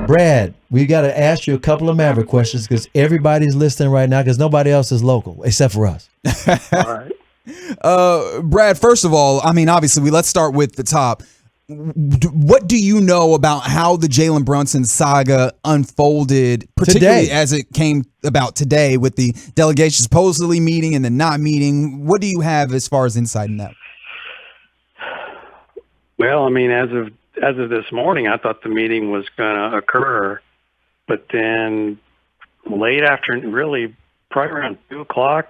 Brad, we got to ask you a couple of Maverick questions because everybody's listening right now because nobody else is local except for us. All right. Brad, first of all, I mean, obviously, let's start with the top. What do you know about how the Jalen Brunson saga unfolded, particularly Today, as it came about today with the delegation supposedly meeting and then not meeting? What do you have as far as insight in that? Well, I mean, as of this morning, I thought the meeting was going to occur, but then late afternoon, really probably around 2:00,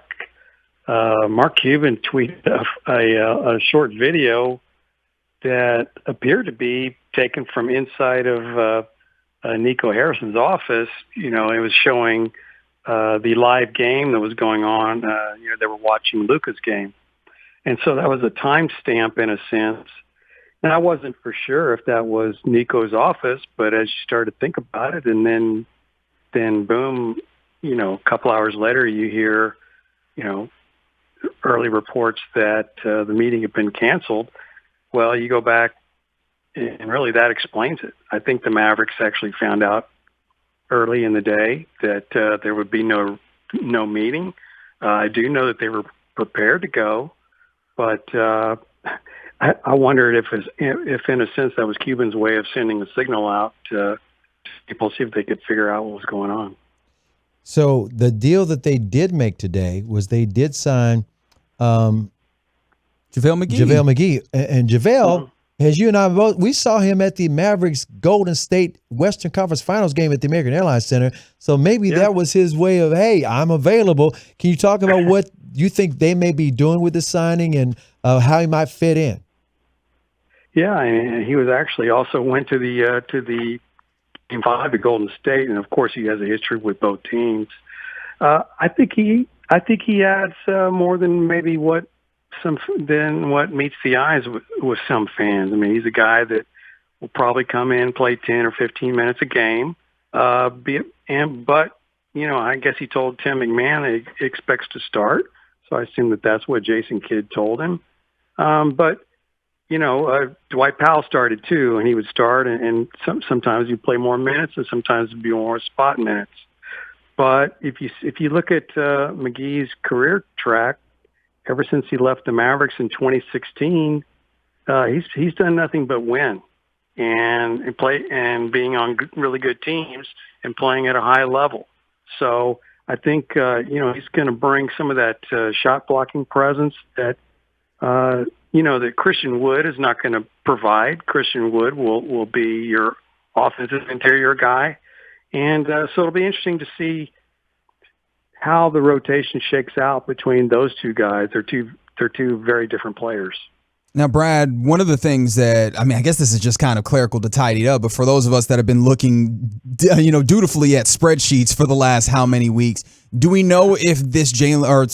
Mark Cuban tweeted a short video that appeared to be taken from inside of Nico Harrison's office. You know, it was showing the live game that was going on. They were watching Luka's game. And so that was a timestamp in a sense. And I wasn't for sure if that was Nico's office, but as you started to think about it, and then boom, a couple hours later you hear, early reports that the meeting had been canceled. Well, you go back, and really that explains it. I think the Mavericks actually found out early in the day that there would be no meeting. I do know that they were prepared to go, but I wondered if in a sense that was Cuban's way of sending a signal out to people, see if they could figure out what was going on. So the deal that they did make today was they did sign JaVale McGee. JaVale McGee. And JaVale, as you and I both, we saw him at the Mavericks Golden State Western Conference Finals game at the American Airlines Center. So maybe that was his way of, hey, I'm available. Can you talk about what you think they may be doing with the signing and how he might fit in? Yeah, and he was actually also went to the Game 5 at Golden State, and of course he has a history with both teams. I think he adds more than maybe what meets the eyes with some fans. I mean, he's a guy that will probably come in, play 10 or 15 minutes a game, but I guess he told Tim McMahon he expects to start, so I assume that's what Jason Kidd told him. But Dwight Powell started too, and he would start, and sometimes you play more minutes, and sometimes it'd be more spot minutes. But if you look at McGee's career track, ever since he left the Mavericks in 2016, he's done nothing but win and play and being on really good teams and playing at a high level. So I think he's going to bring some of that shot blocking presence that. That Christian Wood is not going to provide. Christian Wood will be your offensive interior guy. And so it'll be interesting to see how the rotation shakes out between those two guys. They're two very different players. Now, Brad, one of the things that, I mean, I guess this is just kind of clerical to tidy it up, but for those of us that have been looking, dutifully at spreadsheets for the last how many weeks, do we know if this JaVale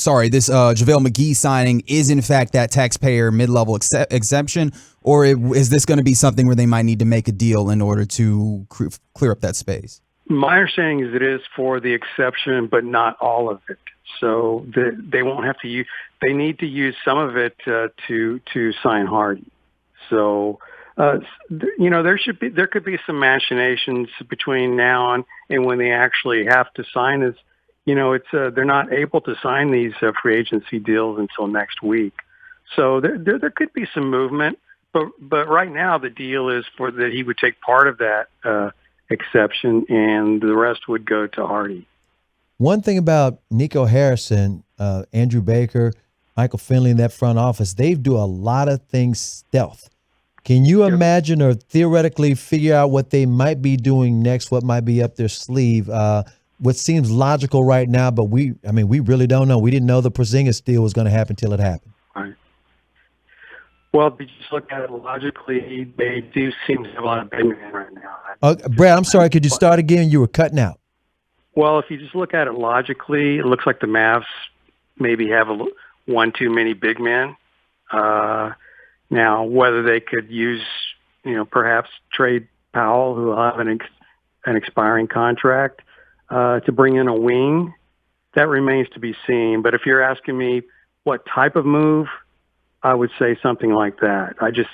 McGee signing is in fact that taxpayer mid-level exemption, or is this going to be something where they might need to make a deal in order to clear up that space? My understanding is it is for the exception, but not all of it. So they won't have to use. They need to use some of it to sign Hardy. So there could be some machinations between now and when they actually have to sign this. They're not able to sign these free agency deals until next week. So there could be some movement, but right now the deal is that he would take part of that exception and the rest would go to Hardy. One thing about Nico Harrison, Andrew Baker, Michael Finley in that front office, they do a lot of things stealth. Can you imagine or theoretically figure out what they might be doing next, what might be up their sleeve? What seems logical right now, but we really don't know. We didn't know the Porzingis deal was going to happen until it happened. Right. Well, if you just look at it logically, they do seem to have a lot of big men right now. Brad, I'm sorry. Could you start again? You were cutting out. Well, if you just look at it logically, it looks like the Mavs maybe have one too many big men. Now, whether they could use, perhaps trade Powell, who will have an expiring contract, to bring in a wing, that remains to be seen. But if you're asking me what type of move, I would say something like that. I just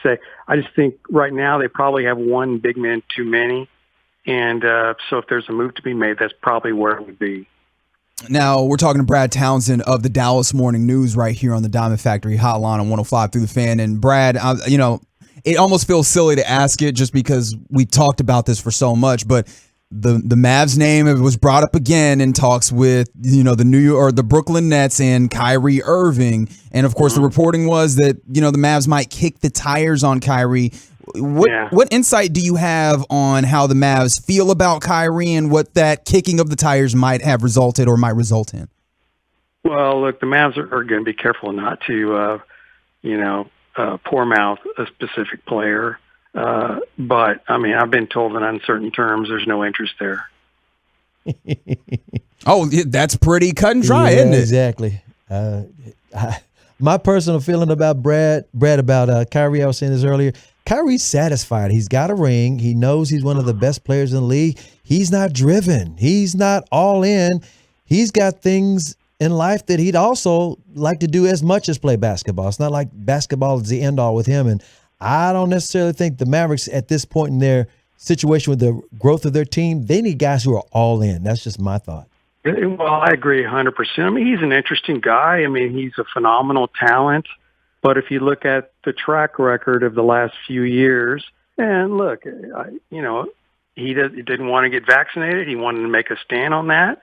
think right now they probably have one big man too many, And so if there's a move to be made, that's probably where it would be. Now, we're talking to Brad Townsend of the Dallas Morning News right here on the Diamond Factory Hotline on 105 Through the Fan. And Brad, it almost feels silly to ask it just because we talked about this for so much, but the Mavs name was brought up again in talks with, the Brooklyn Nets and Kyrie Irving. And of course, the reporting was that, the Mavs might kick the tires on Kyrie. What insight do you have on how the Mavs feel about Kyrie and what that kicking of the tires might have resulted or might result in? Well, look, the Mavs are going to be careful not to, poor mouth a specific player. But, I mean, I've been told in uncertain terms there's no interest there. Oh, that's pretty cut and dry, isn't it? Exactly. My personal feeling about Brad about Kyrie, I was saying this earlier, Kyrie's satisfied. He's got a ring. He knows he's one of the best players in the league. He's not driven. He's not all in. He's got things in life that he'd also like to do as much as play basketball. It's not like basketball is the end all with him. And I don't necessarily think the Mavericks at this point in their situation with the growth of their team, they need guys who are all in. That's just my thought. Well, I agree 100%. I mean, he's an interesting guy. I mean, he's a phenomenal talent. But if you look at the track record of the last few years, and look, he didn't want to get vaccinated. He wanted to make a stand on that.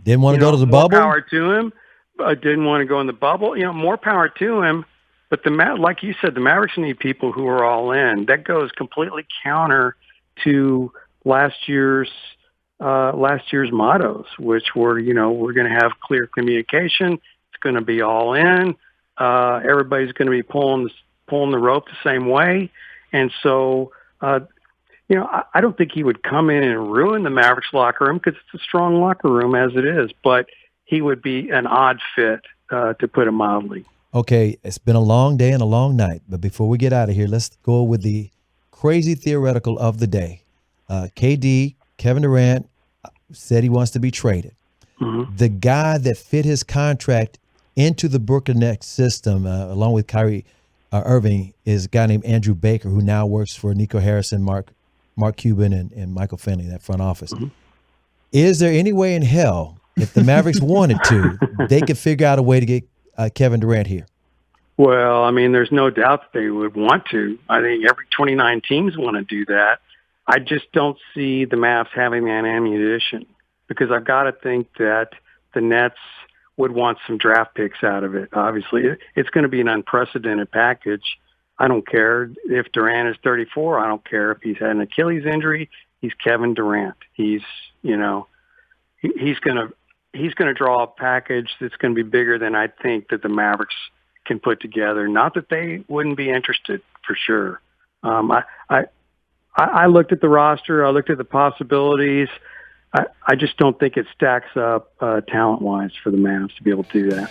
Didn't want to go to the bubble. More power to him. Didn't want to go in the bubble. More power to him. But like you said, the Mavericks need people who are all in. That goes completely counter to last year's mottos, which were, we're going to have clear communication. It's going to be all in. Everybody's going to be pulling the rope the same way. And so, I don't think he would come in and ruin the Mavericks locker room because it's a strong locker room as it is, but he would be an odd fit, to put it mildly. Okay, it's been a long day and a long night, but before we get out of here, let's go with the crazy theoretical of the day. Kevin Durant said he wants to be traded. Mm-hmm. The guy that fit his contract into the Brooklyn Nets system, along with Kyrie Irving, is a guy named Andrew Baker, who now works for Nico Harrison, Mark Cuban, and Michael Finley, that front office. Mm-hmm. Is there any way in hell, if the Mavericks wanted to, they could figure out a way to get Kevin Durant here? Well, I mean, there's no doubt that they would want to. I think every 29 teams want to do that. I just don't see the Mavs having that ammunition because I've got to think that the Nets would want some draft picks out of it. Obviously, it's going to be an unprecedented package. I don't care if Durant is 34. I don't care if he's had an Achilles injury. He's Kevin Durant. He's going to draw a package that's going to be bigger than I think that the Mavericks can put together. Not that they wouldn't be interested, for sure. I looked at the roster. I looked at the possibilities. I just don't think it stacks up talent-wise for the Mavs to be able to do that.